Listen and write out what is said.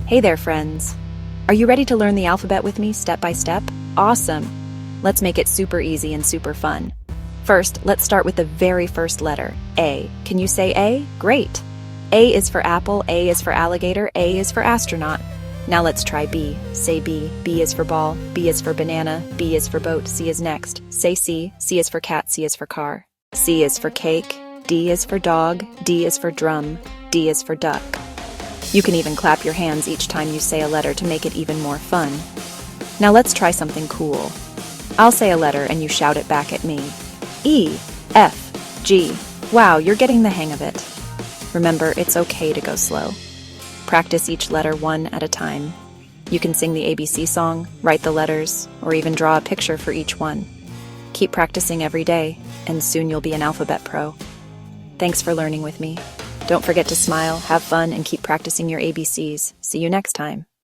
Hey there, friends. Are you ready to learn the alphabet with me step by step? Awesome! Let's make it super easy and super fun. First, let's start with the very first letter, A. Can you say A? Great! A is for apple, A is for alligator, A is for astronaut. Now let's try B. Say B. B is for ball, B is for banana, B is for boat, C is next. Say C. C is for cat, C is for car. C is for cake, D is for dog, D is for drum, D is for duck. You can even clap your hands each time you say a letter to make it even more fun. Now let's try something cool. I'll say a letter and you shout it back at me. E, F, G. Wow, you're getting the hang of it. Remember, it's okay to go slow. Practice each letter one at a time. You can sing the ABC song, write the letters, or even draw a picture for each one. Keep practicing every day, and soon you'll be an alphabet pro. Thanks for learning with me. Don't forget to smile, have fun, and keep practicing your ABCs. See you next time.